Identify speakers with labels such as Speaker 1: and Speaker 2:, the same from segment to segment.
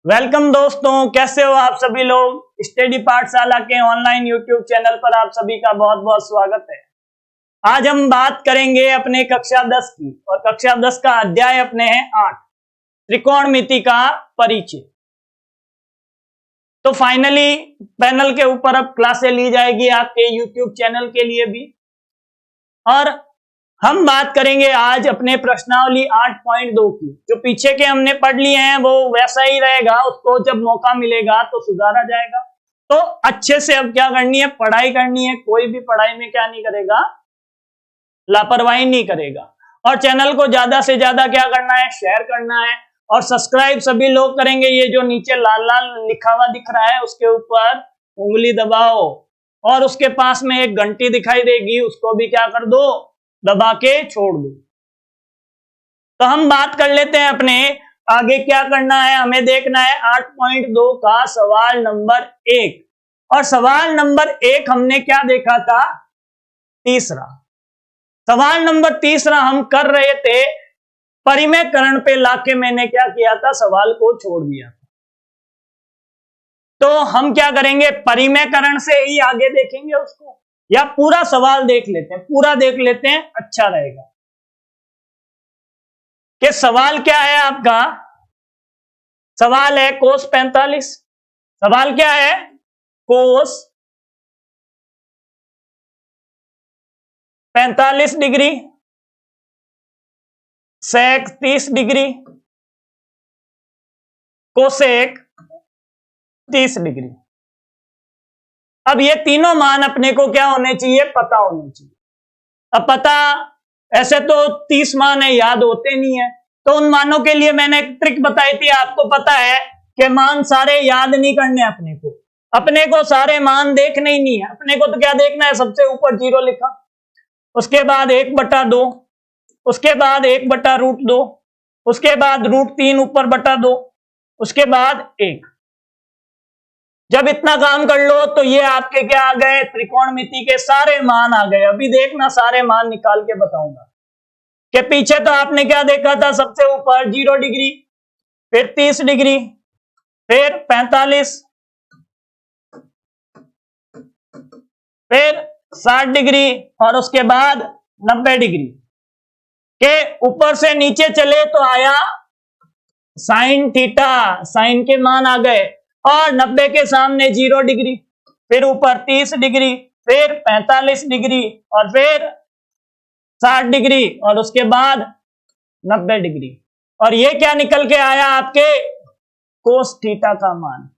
Speaker 1: Welcome दोस्तों, कैसे हो आप सभी लोग। स्टडी पाठशाला के ऑनलाइन यूट्यूब चैनल पर आप सभी का बहुत बहुत स्वागत है। आज हम बात करेंगे अपने कक्षा 10 की और कक्षा 10 का अध्याय अपने हैं 8, त्रिकोणमिति का परिचय। तो फाइनली पैनल के ऊपर अब क्लासें ली जाएगी आपके यूट्यूब चैनल के लिए भी। और हम बात करेंगे आज अपने प्रश्नावली 8.2 की। जो पीछे के हमने पढ़ लिए हैं वो वैसा ही रहेगा, उसको जब मौका मिलेगा तो सुधारा जाएगा। तो अच्छे से अब क्या करनी है, पढ़ाई करनी है। कोई भी पढ़ाई में क्या नहीं करेगा, लापरवाही नहीं करेगा। और चैनल को ज्यादा से ज्यादा क्या करना है, शेयर करना है। और सब्सक्राइब सभी लोग करेंगे। ये जो नीचे लाल लाल लिखा हुआ दिख रहा है उसके ऊपर उंगली दबाओ और उसके पास में एक घंटी दिखाई देगी, उसको भी क्या कर दो, दबा के छोड़ दो। तो हम बात कर लेते हैं अपने आगे क्या करना है। हमें देखना है 8.2 का सवाल नंबर 1। और सवाल नंबर 1 हमने क्या देखा था, तीसरा। सवाल नंबर तीसरा हम कर रहे थे, परिमेयकरण पे लाके मैंने क्या किया था, सवाल को छोड़ दिया था। तो हम क्या करेंगे, परिमेयकरण से ही आगे देखेंगे उसको, या पूरा सवाल देख लेते हैं। पूरा देख लेते हैं, अच्छा रहेगा। कि सवाल क्या है आपका, सवाल है कोस 45। सवाल क्या है, कोस 45 डिग्री, सेक 30 डिग्री, कोसेक 30 डिग्री। अब ये तीनों मान अपने को क्या होने चाहिए, पता होने चाहिए। अब पता ऐसे तो 30 मान है, याद होते नहीं है। तो उन मानों के लिए मैंने एक ट्रिक बताई थी, आपको पता है कि मान सारे याद नहीं करने अपने को सारे मान देखने ही नहीं है। अपने को तो क्या देखना है, सबसे ऊपर 0 लिखा, उसके बाद 1/2, उसके बाद 1/√2, उसके बाद √3 ऊपर बटा 2, उसके बाद 1। जब इतना काम कर लो तो ये आपके क्या आ गए, त्रिकोणमिति के सारे मान आ गए। अभी देखना, सारे मान निकाल के बताऊंगा। कि पीछे तो आपने क्या देखा था, सबसे ऊपर 0 डिग्री, फिर 30 डिग्री, फिर 45, फिर 60 डिग्री और उसके बाद 90 डिग्री। के ऊपर से नीचे चले तो आया साइन थीटा, साइन के मान आ गए। और 90 के सामने 0 डिग्री, फिर ऊपर 30 डिग्री, फिर 45 डिग्री और फिर 60 डिग्री और उसके बाद 90 डिग्री। और ये क्या निकल के आया आपके, कोस थीटा का मान।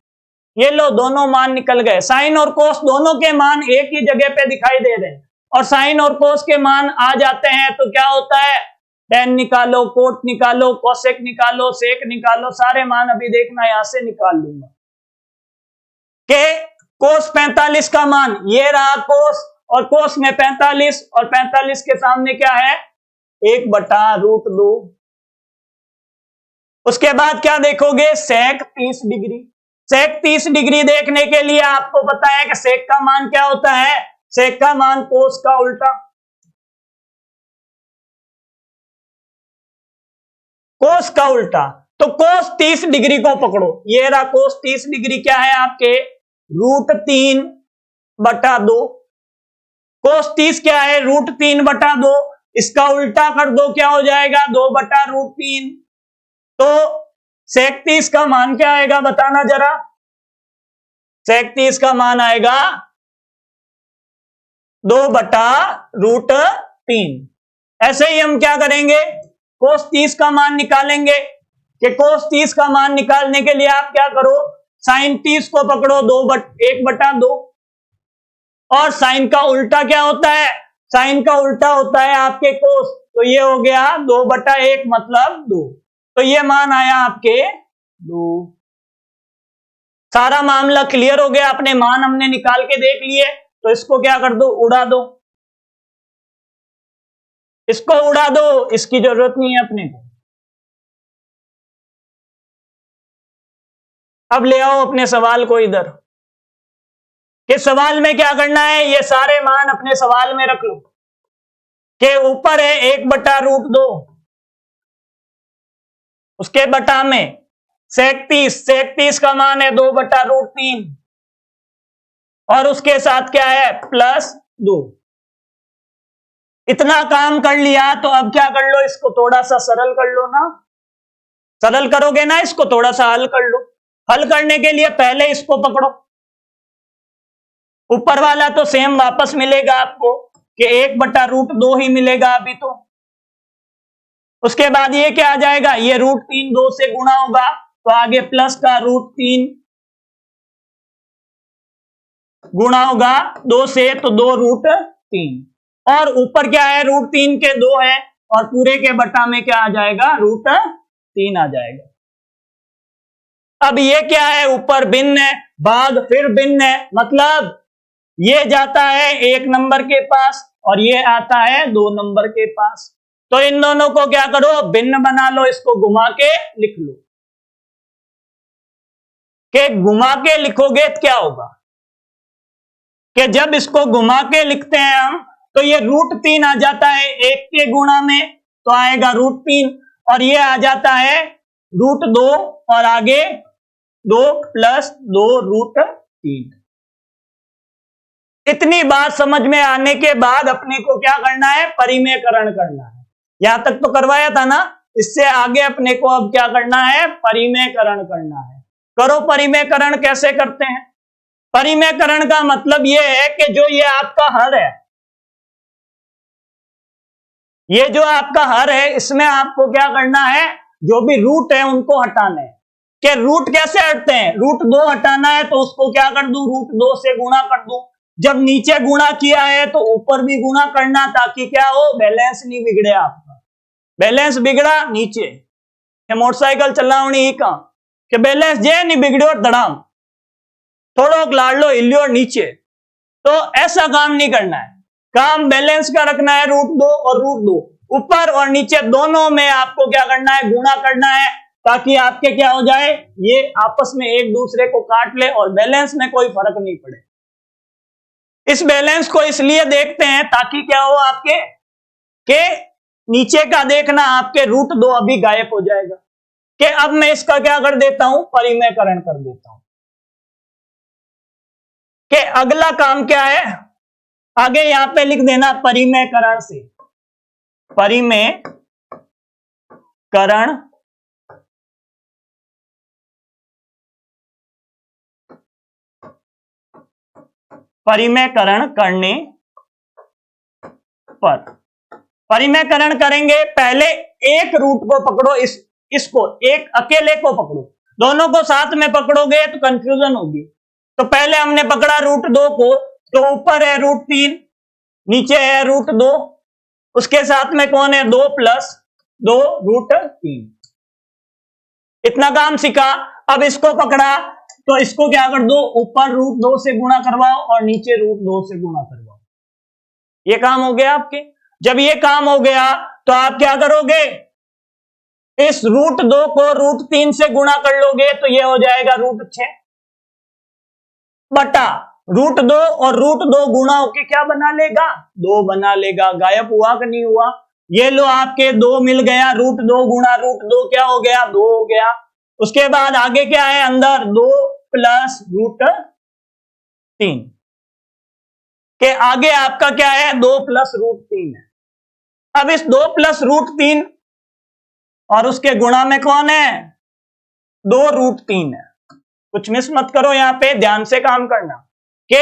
Speaker 1: ये लो, दोनों मान निकल गए। साइन और कोस दोनों के मान एक ही जगह पे दिखाई दे रहे हैं। और साइन और कोस के मान आ जाते हैं तो क्या होता है, टेन निकालो, कोट निकालो, कोसेक निकालो, सेक निकालो, सारे मान अभी देखना यहां से निकाल लूंगा। के कोस 45 का मान ये रहा कोस, और कोस में 45 और 45 के सामने क्या है, 1/√2। उसके बाद क्या देखोगे, सेक 30 डिग्री। सेक 30 डिग्री देखने के लिए आपको पता है कि सेक का मान क्या होता है, सेक का मान कोस का उल्टा। कोस का उल्टा, तो कोस 30 डिग्री को पकड़ो। ये रहा कोस 30 डिग्री, क्या है आपके, √3/2। कोस 30 क्या है, √3/2। इसका उल्टा कर दो, क्या हो जाएगा, 2/√3। तो सेक 30 का मान क्या आएगा, बताना जरा। सेक 30 का मान आएगा 2/√3। ऐसे ही हम क्या करेंगे, कोस 30 का मान निकालेंगे। कि कोस 30 का मान निकालने के लिए आप क्या करो, साइन 30 को पकड़ो, 1/2। और साइन का उल्टा क्या होता है, साइन का उल्टा होता है आपके कोस। तो ये हो गया 2/1 मतलब 2। तो ये मान आया आपके 2। सारा मामला क्लियर हो गया, अपने मान हमने निकाल के देख लिए। तो इसको क्या कर दो, उड़ा दो, इसको उड़ा दो, इसकी जरूरत नहीं है अपने को। अब ले आओ अपने सवाल को इधर। कि सवाल में क्या करना है, ये सारे मान अपने सवाल में रख लो। के ऊपर है 1/√2, उसके बटा में 37 का मान है 2/√3 और उसके साथ क्या है +2। इतना काम कर लिया तो अब क्या कर लो, इसको थोड़ा सा सरल कर लो ना। सरल करोगे ना, इसको थोड़ा सा हल कर लो। हल करने के लिए पहले इसको पकड़ो, ऊपर वाला तो सेम वापस मिलेगा आपको कि 1/√2 ही मिलेगा अभी तो। उसके बाद ये क्या आ जाएगा, ये √3 2 से गुणा होगा तो आगे प्लस का √3 गुणा होगा 2 से तो 2√3 और ऊपर क्या है √3 के 2 है और पूरे के बटा में क्या आ जाएगा √3 आ जाएगा। अब ये क्या है, ऊपर भिन्न है, भाग फिर भिन्न है, मतलब ये जाता है 1 नंबर के पास और ये आता है 2 नंबर के पास। तो इन दोनों को क्या करो, भिन्न बना लो, इसको घुमा के लिख लो। कि घुमा के लिखोगे तो क्या होगा कि जब इसको घुमा के लिखते हैं हम तो ये √3 आ जाता है 1 के गुणा में तो आएगा √3 और ये आ जाता है √2 और आगे 2 + 2√3। इतनी बात समझ में आने के बाद अपने को क्या करना है, परिमेयकरण करना है। यहां तक तो करवाया था ना, इससे आगे अपने को अब क्या करना है, परिमेयकरण करना है। करो परिमेयकरण। कैसे करते हैं, परिमेयकरण का मतलब यह है कि जो ये आपका हर है, ये जो आपका हर है, इसमें आपको क्या करना है, जो भी रूट है उनको हटाना है। कि रूट कैसे हटते हैं, √2 हटाना है तो उसको क्या कर दूं, √2 से गुणा कर दूं। जब नीचे गुणा किया है तो ऊपर भी गुणा करना, ताकि क्या हो, बैलेंस नहीं बिगड़े आपका। बैलेंस बिगड़ा नीचे मोटरसाइकिल चलावनी का कि बैलेंस जे नहीं बिगड़ो धड़ाम थोड़ो लाड़ लो हिलियो नीचे, तो ऐसा काम नहीं करना है। काम बैलेंस का रखना है, √2 और √2 ऊपर और नीचे दोनों में आपको क्या करना है, गुणा करना है, ताकि आपके क्या हो जाए, ये आपस में एक दूसरे को काट ले और बैलेंस में कोई फर्क नहीं पड़े। इस बैलेंस को इसलिए देखते हैं ताकि क्या हो आपके के नीचे का देखना, आपके √2 अभी गायब हो जाएगा। कि अब मैं इसका क्या कर देता हूं, परिमेयकरण कर देता हूं। कि अगला काम क्या है, आगे यहां पे लिख देना परिमेयकरण से, परिमेयकरण परिमेयकरण करने पर, परिमेयकरण करेंगे, पहले एक रूट को पकड़ो, इसको एक अकेले को पकड़ो, दोनों को साथ में पकड़ोगे तो कंफ्यूजन होगी। तो पहले हमने पकड़ा √2 को, तो ऊपर है √3 नीचे है √2, उसके साथ में कौन है, 2 + 2√3। इतना काम सीखा। अब इसको पकड़ा तो इसको क्या कर दो, ऊपर √2 से गुणा करवाओ और नीचे √2 से गुणा करवाओ। ये काम हो गया आपके। जब ये काम हो गया तो आप क्या करोगे, इस √2 को √3 से गुणा कर लोगे तो ये हो जाएगा √6 बटा √2 और √2 गुणा होके क्या बना लेगा, 2 बना लेगा। गायब हुआ कि नहीं हुआ, ये लो आपके 2 मिल गया, √2 गुणा √2 क्या हो गया, 2 हो गया। उसके बाद आगे क्या है, अंदर 2 + √3 के आगे आपका क्या है, 2 + √3 है। अब इस 2 + √3 और उसके गुणा में कौन है, 2√3 है। कुछ मिस मत करो, यहां पे ध्यान से काम करना कि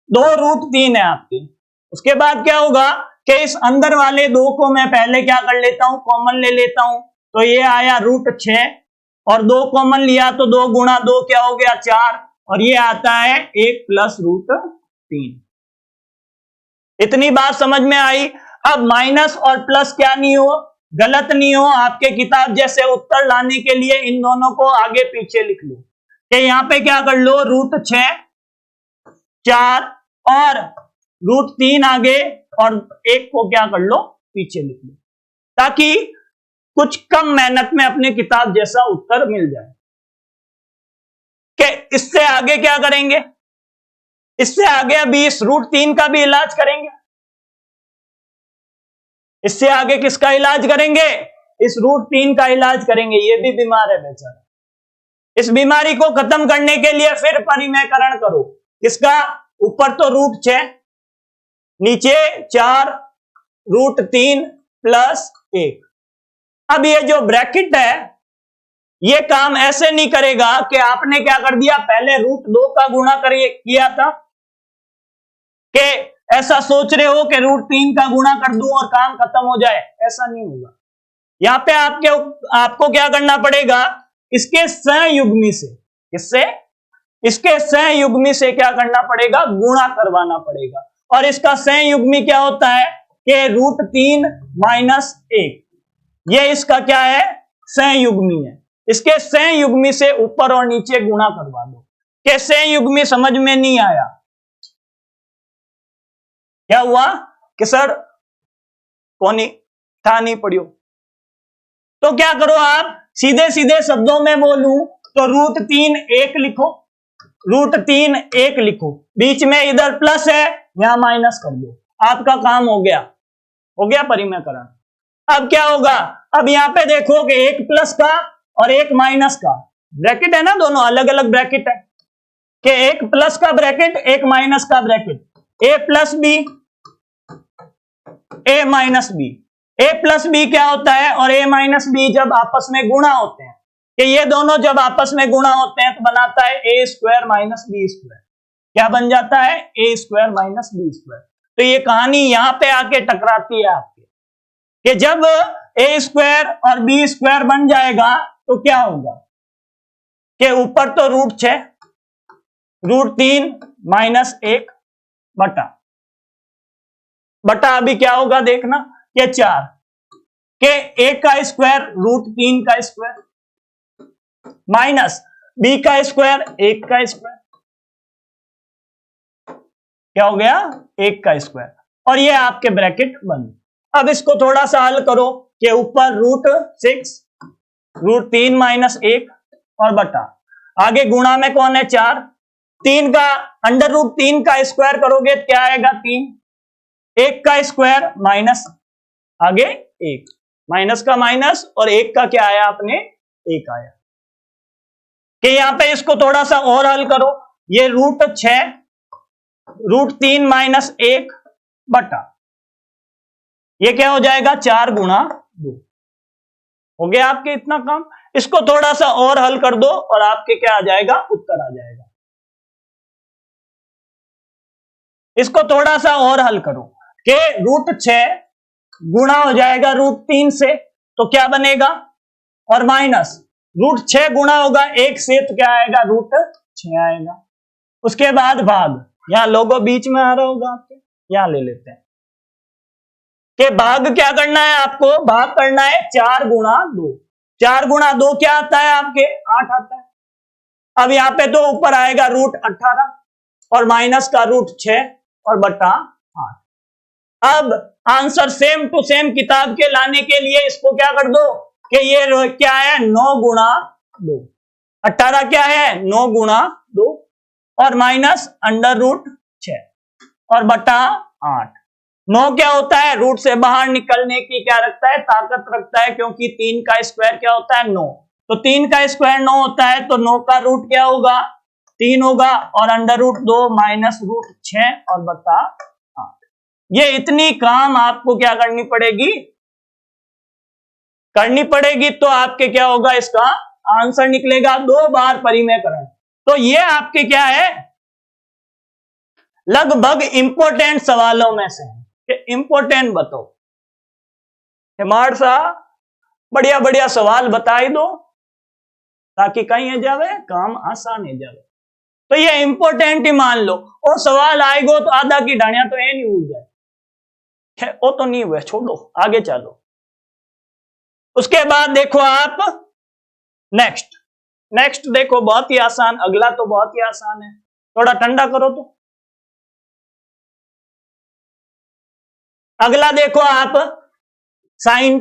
Speaker 1: 2√3 है आपकी। उसके बाद क्या होगा कि इस अंदर वाले 2 को मैं पहले क्या कर लेता हूं, कॉमन ले लेता हूं, तो ये आया √6 और 2 कॉमन लिया तो 2 गुणा 2 क्या हो गया, 4 और ये आता है 1 + √3। इतनी बात समझ में आई। अब माइनस और प्लस क्या नहीं हो, गलत नहीं हो, आपके किताब जैसे उत्तर लाने के लिए इन दोनों को आगे पीछे लिख लो। कि यहां पे क्या कर लो, √6 4 और √3 आगे और 1 को क्या कर लो, पीछे लिख लो, ताकि कुछ कम मेहनत में अपने किताब जैसा उत्तर मिल जाए। कि इससे आगे क्या करेंगे, इससे आगे अभी इस √3 का भी इलाज करेंगे। इससे आगे किसका इलाज करेंगे, इस √3 का इलाज करेंगे। ये भी बीमार है बेचारा, इस बीमारी को खत्म करने के लिए फिर परिमेयकरण करो। किसका? ऊपर तो √6, नीचे 4 √3 प्लस 1। अब ये जो ब्रैकेट है ये काम ऐसे नहीं करेगा कि आपने क्या कर दिया, पहले √2 का गुणा किया था, कि ऐसा सोच रहे हो कि √3 का गुणा कर दूं और काम खत्म हो जाए। ऐसा नहीं होगा। यहां पे आपको क्या करना पड़ेगा, इसके संयुग्मी से, इससे इसके संयुग्मी से क्या करना पड़ेगा, गुणा करवाना पड़ेगा। और इसका संयुग्मी क्या होता है कि √3 - 1, ये इसका क्या है, संयुग्मी है। इसके संयुग्मी से ऊपर और नीचे गुणा करवा दो। कि संयुग्मी समझ में नहीं आया, क्या हुआ कि सर कोनी था नहीं पढ़ियो, तो क्या करो आप, सीधे सीधे शब्दों में बोलूं तो √3 1 लिखो, √3 1 लिखो, बीच में इधर प्लस है, यहां माइनस कर दो, आपका काम हो गया परिमेयकरण। अब क्या होगा, अब यहां पे देखो कि एक प्लस का और एक माइनस का ब्रैकेट है ना, दोनों अलग अलग ब्रैकेट है, कि एक प्लस का ब्रैकेट एक माइनस का bracket, a plus B a minus B. a plus B क्या होता है और a माइनस बी जब आपस में गुणा होते हैं, कि ये दोनों जब आपस में गुणा होते हैं तो बनाता है a² - b²। क्या बन जाता है, a² - b²। तो ये कहानी यहां पे आके टकराती है आपके, कि जब a² और b² बन जाएगा तो क्या होगा, कि ऊपर तो √6 √3 - 1 बटा अभी क्या होगा देखना, कि 4, के a का स्क्वायर √3 का स्क्वायर माइनस b का स्क्वायर 1 का स्क्वायर, क्या हो गया, 1 का स्क्वायर। और ये आपके ब्रैकेट बंद। अब इसको थोड़ा सा हल करो, कि ऊपर √6 √3 - 1 और बटा, आगे गुणा में कौन है 4, 3 का √3 का स्क्वायर करोगे क्या आएगा 3, 1 का स्क्वायर माइनस आगे 1, माइनस का माइनस और 1 का क्या आया अपने 1 आया। कि यहां पे इसको थोड़ा सा और हल करो, ये √6 √3 - 1 बटा, ये क्या हो जाएगा 4 गुणा 2, हो गया आपके इतना काम। इसको थोड़ा सा और हल कर दो और आपके क्या आ जाएगा, उत्तर आ जाएगा। इसको थोड़ा सा और हल करो, कि √6 गुणा हो जाएगा √3 से, तो क्या बनेगा, और माइनस √6 गुणा होगा 1 से, तो क्या आएगा, √6 आएगा। उसके बाद भाग, यहां लोगो बीच में आ रहा होगा आपके, यहां ले लेते हैं, कि भाग क्या करना है आपको, भाग करना है 4 गुणा 2। 4 गुणा 2 क्या आता है आपके, 8 आता है। अब यहां पे तो ऊपर आएगा √18 और माइनस का √6 और बटा 8। अब आंसर सेम टू सेम किताब के लाने के लिए इसको क्या कर दो, कि ये क्या है 9 गुणा 2, 18 क्या है 9 गुणा 2 और माइनस √6 और बटा 8। 9 क्या होता है, रूट से बाहर निकलने की क्या रखता है, ताकत रखता है, क्योंकि 3 का स्क्वायर क्या होता है 9, तो 3 का स्क्वायर 9 होता है, तो 9 का रूट क्या होगा 3 होगा और √2 माइनस √6 और बटा 8। ये इतनी काम आपको क्या करनी पड़ेगी तो आपके क्या होगा, इसका आंसर निकलेगा 2 बार परिमेयकरण। तो ये आपके क्या है, लगभग इंपॉर्टेंट सवालों में से इंपॉर्टेंट बताओ, हिमाड़ साहब बढ़िया बढ़िया सवाल बताई दो ताकि कहीं है जावे काम आसान है जावे। तो ये इंपॉर्टेंट ही मान लो, और सवाल आएगो तो आधा की ढाणिया तो ये नहीं उड़ जाए, वो तो नहीं हुए, छोड़ो आगे चलो। उसके बाद देखो आप नेक्स्ट देखो, बहुत ही आसान, अगला तो बहुत ही आसान है, थोड़ा ठंडा करो तो। अगला देखो आप sin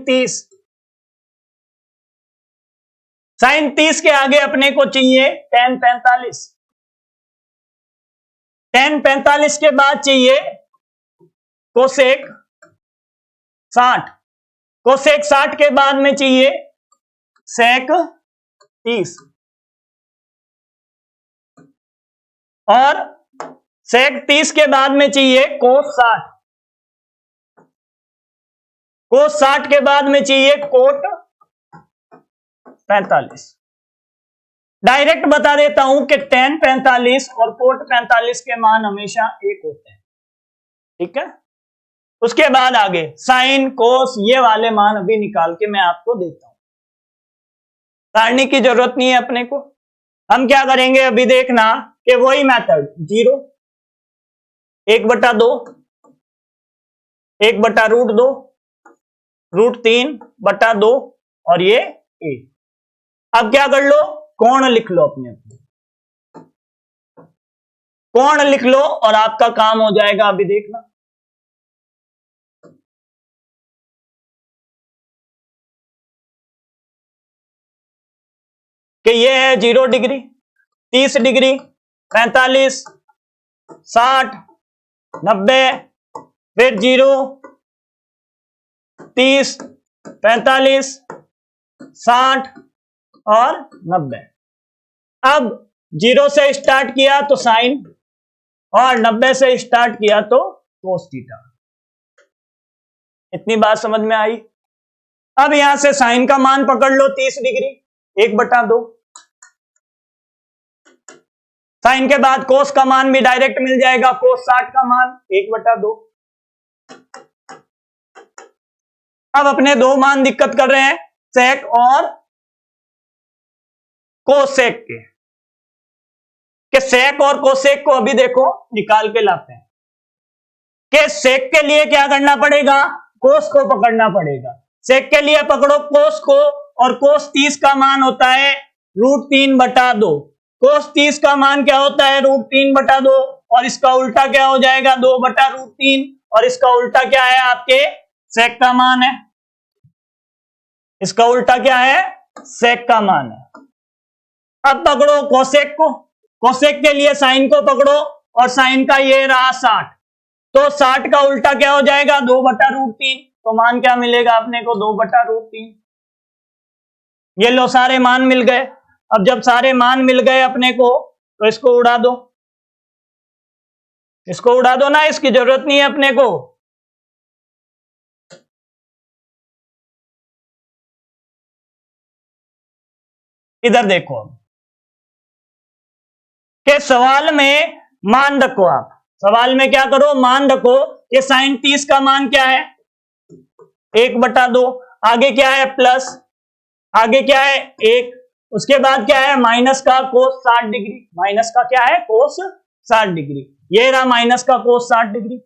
Speaker 1: 30 के आगे अपने को चाहिए tan 45, tan 45 के बाद चाहिए कोसेक 60, कोसेक 60 के बाद में चाहिए सेक 30, और सेक 30 के बाद में चाहिए कोस 60, कोस 60 के बाद में चाहिए कोट 45। डायरेक्ट बता देता हूं कि tan 45 और कोट 45 के मान हमेशा एक होते हैं, ठीक है। उसके बाद आगे साइन कोस ये वाले मान अभी निकाल के मैं आपको देता हूं, सारणी की जरूरत नहीं है अपने को। हम क्या करेंगे अभी देखना कि वही मेथड 0 1/2 1/√2 √3/2 और ये a। अब क्या कर लो, कोण लिख लो, अपने कोण लिख लो और आपका काम हो जाएगा। अभी देखना कि ये है 0 डिग्री, 30 डिग्री, 45, 60, 90, फिर 0, 30, 45, 60 और 90। अब 0 से स्टार्ट किया तो साइन और 90 से स्टार्ट किया तो कोस थीटा। इतनी बात समझ में आई। अब यहां से साइन का मान पकड़ लो 30 डिग्री 1/2, साइन के बाद कोस का मान भी डायरेक्ट मिल जाएगा, कोस 60 का मान 1/2। अब अपने दो मान दिक्कत कर रहे हैं, सेक और कोसेक के सेक और कोसेक को अभी देखो निकाल के लाते हैं कि सेक के लिए क्या करना पड़ेगा, कोस को पकड़ना पड़ेगा। सेक के लिए पकड़ो कोस को, और कोस 30 का मान होता है √3/2। कोस 30 का मान क्या होता है, √3/2, और इसका उल्टा क्या हो जाएगा 2/√3, और इसका उल्टा क्या है आपके सेक का मान है, इसका उल्टा क्या है सेक का मान है। अब पकड़ो कोसेक को, कोसेक के लिए साइन को पकड़ो, और साइन का ये रहा 60, तो 60 का उल्टा क्या हो जाएगा 2/√3, तो मान क्या मिलेगा अपने को 2/√3। ये लो सारे मान मिल गए। अब जब सारे मान मिल गए अपने को तो इसको उड़ा दो, इसको उड़ा दो ना, इसकी जरूरत नहीं है अपने को। इधर देखो अब कि सवाल में मान रखो, आप सवाल में क्या करो मान रखो कि साइन 30 का मान क्या है 1/2, आगे क्या है प्लस, आगे क्या है 1, उसके बाद क्या है माइनस का कोस 60 डिग्री, माइनस का क्या है कोस 60 डिग्री, ये रहा माइनस का कोस 60 डिग्री,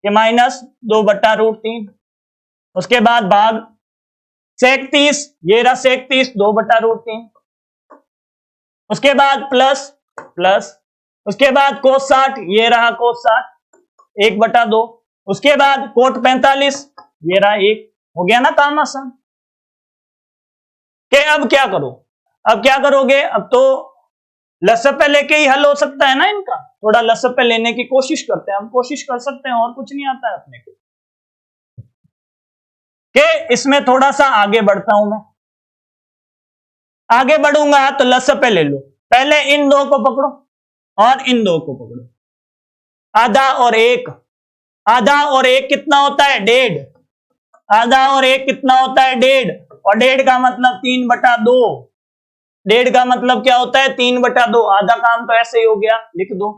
Speaker 1: ये माइनस 2/√3, उसके बाद भाग सेक 30, ये रहा सेक 30 2/√3, उसके बाद प्लस प्लस, उसके बाद कोस 60, ये रहा कोस 60 1/2, उसके बाद कोट 45, ये रहा 1, हो गया ना काम आसान। के अब क्या करो, अब क्या करोगे, अब तो लसपे लेके ही हल हो सकता है ना इनका, थोड़ा लसपे लेने की कोशिश करते हैं, हम कोशिश कर सकते हैं, और कुछ नहीं आता है अपने को। के इसमें थोड़ा सा आगे बढ़ता हूं मैं, आगे बढ़ूंगा तो लसपे ले लो, पहले इन दो को पकड़ो और इन दो को पकड़ो, आधा और एक, आधा और एक कितना होता है 1.5, आधा और एक कितना होता है 1.5, और 1.5 का मतलब 3/2, 1.5 का मतलब क्या होता है 3/2, आधा काम तो ऐसे ही हो गया, लिख दो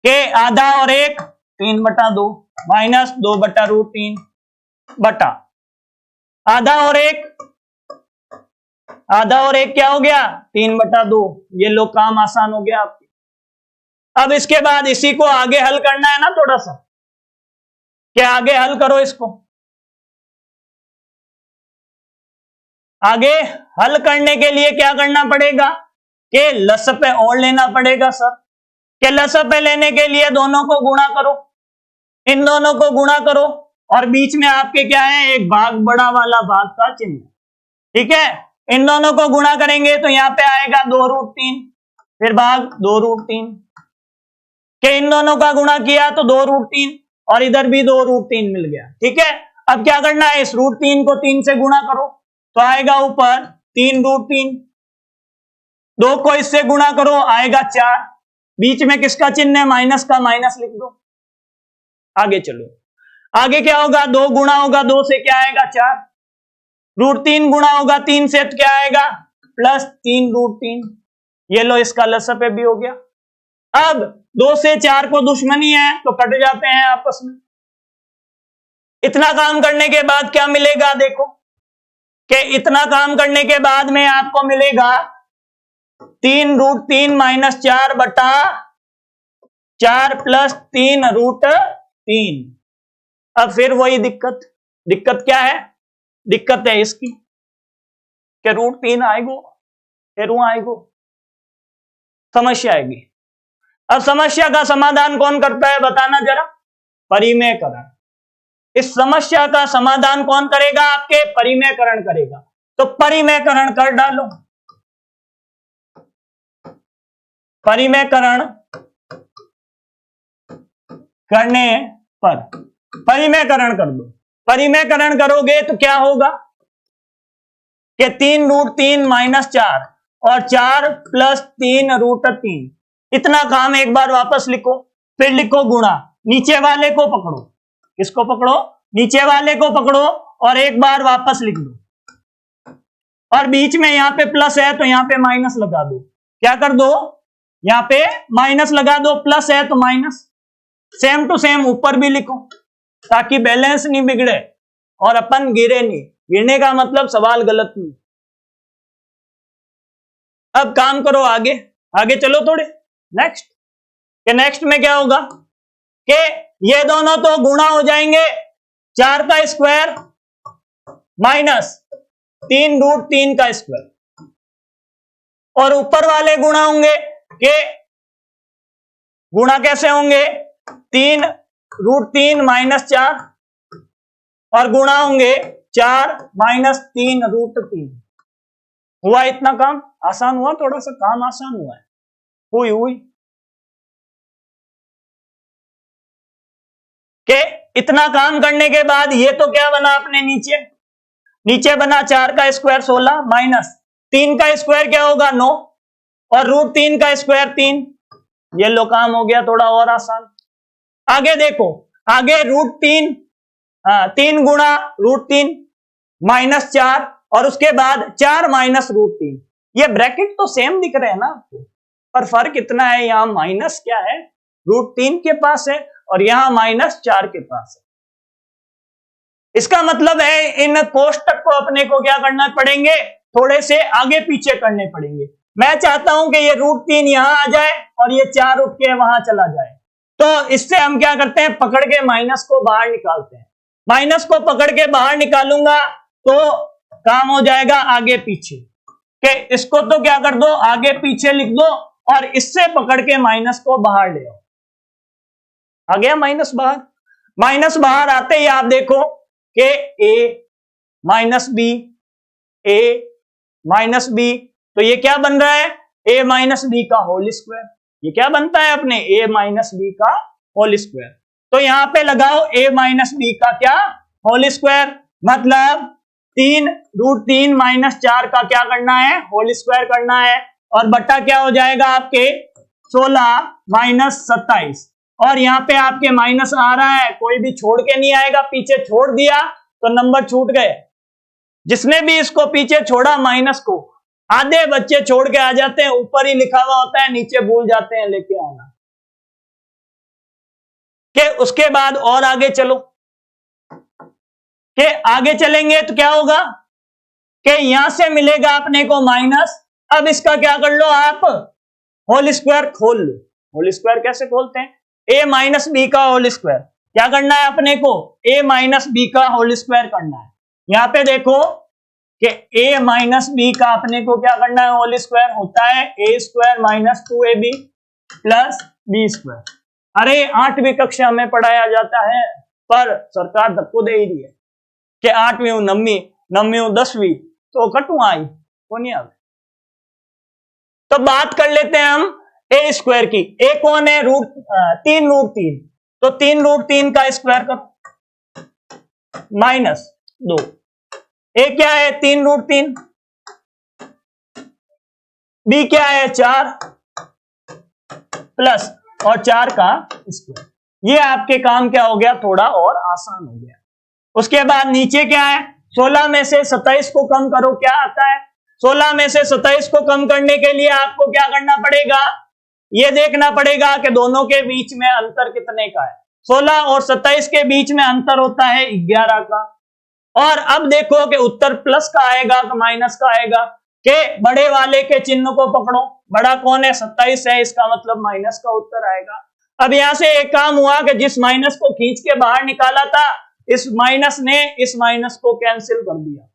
Speaker 1: के आधा और एक 3/2 माइनस 2/√3 बटा आधा और एक, आधा और एक क्या हो गया 3/2, ये लो काम आसान हो गया आपके। अब इसके बाद इसी को आगे हल करना है ना, थोड़ा सा क्या आगे हल करो, इसको आगे हल करने के लिए क्या करना पड़ेगा कि लसपे और लेना पड़ेगा सर, कि लसपे लेने के लिए दोनों को गुणा करो, इन दोनों को गुणा करो, और बीच में आपके क्या है एक भाग बड़ा वाला भाग का चिन्ह, ठीक है। इन दोनों को गुणा करेंगे तो यहां पे आएगा 2√3, फिर भाग 2√3, के इन दोनों का गुणा किया तो 2√3, और इधर भी 2√3 मिल गया, ठीक है। अब क्या करना है, इस √3 को 3 से गुणा करो तो आएगा ऊपर 3√3, 2 को इससे गुणा करो आएगा 4, बीच में किसका चिन्ह है, माइनस का, माइनस लिख दो। आगे चलो, आगे क्या होगा, 2 गुणा होगा 2 से, क्या आएगा 4, √3 गुणा होगा 3 से, तो क्या आएगा +3 √3। ये लो, इसका लसअप भी हो गया। अब 2 से 4 को दुश्मनी है तो कट जाते हैं आपस में। इतना काम करने के बाद क्या मिलेगा, देखो कि इतना काम करने के बाद में आपको मिलेगा 3 √3 - 4 बटा 4 + 3 √3। अब फिर वही दिक्कत, दिक्कत क्या है, दिक्कत है इसकी कि √3 आएगो, फिर आएगो, समस्या आएगी। अब समस्या का समाधान कौन करता है बताना जरा, परिमेयकरण। इस समस्या का समाधान कौन करेगा, आपके परिमेयकरण करेगा। तो परिमेयकरण कर डालो, परिमेयकरण करने पर परिमेयकरण कर दो। परिमेयकरण करोगे तो क्या होगा कि 3 √3 - 4 और 4 + 3 √3। इतना काम एक बार वापस लिखो, फिर लिखो गुणा, नीचे वाले को पकड़ो, किसको पकड़ो, नीचे वाले को पकड़ो, और एक बार वापस लिख दो। और बीच में यहां पे प्लस है तो यहां पे माइनस लगा दो। क्या कर दो, यहां पे माइनस लगा दो, प्लस है तो माइनस। सेम टू सेम ऊपर भी लिखो ताकि बैलेंस नहीं बिगड़े और अपन गिरे नहीं। गिरने का मतलब सवाल गलत नहीं। अब काम करो आगे, आगे चलो थोड़े। नेक्स्ट, कि नेक्स्ट में क्या होगा कि ये दोनों तो गुणा हो जाएंगे, 4 का स्क्वायर माइनस 3 √3 का स्क्वायर, और ऊपर वाले गुणा होंगे कि गुणा कैसे होंगे, 3 √3 - 4 और गुणा होंगे 4 - 3 √3। हुआ इतना काम, आसान हुआ, थोड़ा सा काम आसान हुआ है, हुई कि इतना काम करने के बाद ये तो क्या बना अपने नीचे बना 4 का स्क्वायर 16 माइनस 3 का स्क्वायर क्या होगा 9 और √3 का स्क्वायर 3। ये लो काम हो गया थोड़ा और आसान। आगे देखो, आगे √3 3 गुणा √3 -4 और उसके बाद 4 - √3। ये ब्रैकेट तो सेम दिख रहे हैं ना आपको, पर फर्क इतना है, यहां माइनस क्या है, √3 के पास है और यहां -4 के पास है। इसका मतलब है इन कोष्टक को अपने को क्या करना पड़ेंगे, थोड़े से आगे पीछे करने पड़ेंगे। मैं चाहता हूं कि ये √3 यहां आ जाए और ये 4 उठ के वहां चला जाए, तो इससे हम क्या करते हैं, पकड़ के माइनस को बाहर निकालते हैं। माइनस को पकड़ के बाहर निकालूंगा तो काम हो जाएगा आगे पीछे, कि इसको तो क्या कर दो, आगे पीछे लिख दो और इससे पकड़ के माइनस को बाहर ले आओ। आ गया माइनस बाहर। माइनस बाहर आते ही आप देखो कि a - b, a - b, तो ये क्या बन रहा है, a - b का होल स्क्वायर। ये क्या बनता है अपने, a - b का होल स्क्वायर। तो यहां पे लगाओ a - b का क्या, होल स्क्वायर, मतलब 3 √3 - 4 का क्या करना है, होल स्क्वायर करना है, और बट्टा क्या हो जाएगा आपके 16 - 27। और यहाँ पे आपके माइनस आ रहा है, कोई भी छोड़ के नहीं आएगा, पीछे छोड़ दिया तो नंबर छूट गए। जिसने भी इसको पीछे छोड़ा माइनस को, आधे बच्चे छोड़ के आ जाते हैं, ऊपर ही लिखा हुआ होता है, नीचे भूल जाते हैं लेके आना। कि उसके बाद और आगे चलो, कि आगे चलेंगे तो क्या होगा कि यहां से मिलेगा अपने को माइनस। अब इसका क्या कर लो आप, होल स्क्वायर खोल लो। होल स्क्वायर कैसे खोलते हैं, a - b का होल स्क्वायर। क्या करना है अपने को, a - b का होल स्क्वायर करना है। यहां पे देखो कि a - b का अपने को क्या करना है, होल स्क्वायर होता है a² - 2ab + b²। अरे 8वीं कक्षा में पढ़ाया जाता है, पर सरकार धक्को दे ही रही है कि 8वीं 9वीं 10वीं तो कटू आई वो नहीं आवे। तो बात कर लेते हैं हम a² की। a कौन है, 3 √3, तो 3 √3 का स्क्वायर करो -2। a क्या है 3 √3, b क्या है 4, प्लस और 4 का स्क्वायर। ये आपके काम क्या हो गया, थोड़ा और आसान हो गया। उसके बाद नीचे क्या है, 16 में से 27 को कम करो, क्या आता है? 16 में से 27 को कम करने के लिए आपको क्या करना पड़ेगा, ये देखना पड़ेगा कि दोनों के बीच में अंतर कितने का है। 16 और 27 के बीच में अंतर होता है 11 का। और अब देखो कि उत्तर प्लस का आएगा कि माइनस का आएगा, कि बड़े वाले के चिन्ह को पकड़ो, बड़ा कौन है, 27 है, इसका मतलब माइनस का उत्तर आएगा। अब यहां से एक काम हुआ कि जिस माइनस को खींच के बाहर निकाला था, इस माइनस ने इस माइनस को कैंसिल कर दिया।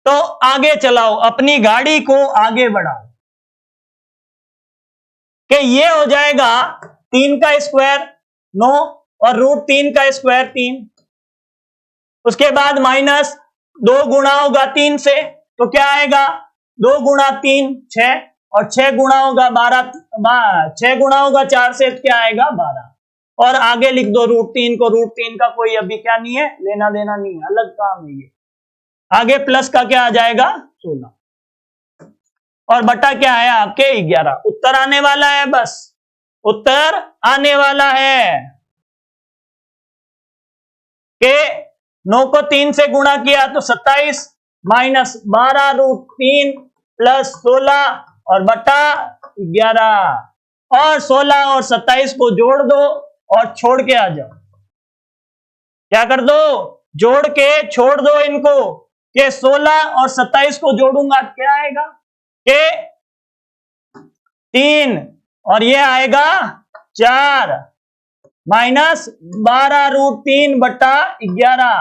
Speaker 1: तो आगे चलाओ, अपनी गाड़ी को आगे बढ़ाओ, कि ये हो जाएगा 3 का स्क्वायर 9 और रूट 3 का स्क्वायर 3। उसके बाद माइनस 2 गुणा होगा 3 से, तो क्या आएगा, 2 गुणा 3 6 और 6 गुणा होगा 12, 6 गुणा होगा 4 से, क्या आएगा 12। और आगे लिख दो रूट 3 को, रूट 3 का कोई अभी क्या नहीं है, लेना देना नहीं है, अलग काम है ये। आगे प्लस का क्या आ जाएगा 16 और बटा क्या है आपके 11। उत्तर आने वाला है, बस उत्तर आने वाला है कि 9 को 3 से गुणा किया तो 27 माइनस 12 रूट 3 प्लस 16 और बटा 11। और 16 और 27 को जोड़ दो और छोड़ के आ जाओ, क्या कर दो, जोड़ के छोड़ दो इनको, कि 16 और 27 को जोड़ूंगा क्या आएगा, कि 3 और ये आएगा 4 माइनस 12 रूट 3 बटा 11,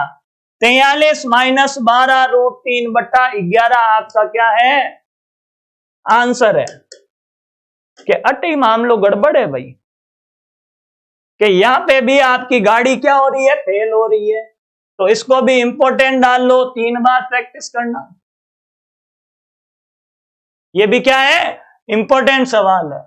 Speaker 1: 43 माइनस 12 रूट 3 बटा 11 आपका क्या है, आंसर है। कि अटी मामलो गड़बड़ है भाई, कि यहां पे भी आपकी गाड़ी क्या हो रही है, फेल हो रही है। तो इसको भी इंपॉर्टेंट डाल लो, 3 बार प्रैक्टिस करना। ये भी क्या है, इंपॉर्टेंट सवाल है।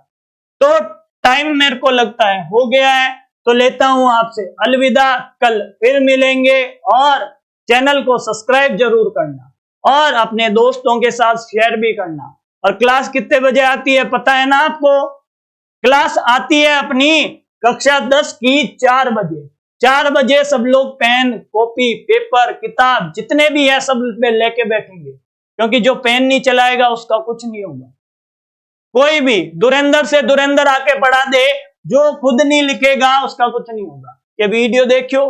Speaker 1: तो टाइम मेरे को लगता है हो गया है, तो लेता हूं आपसे अलविदा, कल फिर मिलेंगे। और चैनल को सब्सक्राइब जरूर करना और अपने दोस्तों के साथ शेयर भी करना। और क्लास कितने बजे आती है पता है ना आपको, क्लास आती है अपनी कक्षा 10 की 4 बजे। 4 बजे सब लोग पेन कॉपी पेपर किताब जितने भी है सब लेके बैठेंगे, क्योंकि जो पेन नहीं चलाएगा उसका कुछ नहीं होगा। कोई भी दुरेंद्र से दुरेंद्र आके पढ़ा दे, जो खुद नहीं लिखेगा उसका कुछ नहीं होगा। ये वीडियो देखियो,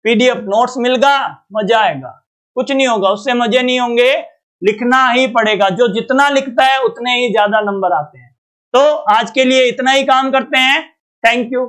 Speaker 1: पीडीएफ नोट्स मिलेगा, मजा आएगा। कुछ नहीं होगा, उससे मजे नहीं होंगे, लिखना ही पड़ेगा। जो जितना लिखता है उतने ही ज्यादा नंबर आते हैं। तो आज के लिए इतना ही काम करते हैं। Thank you.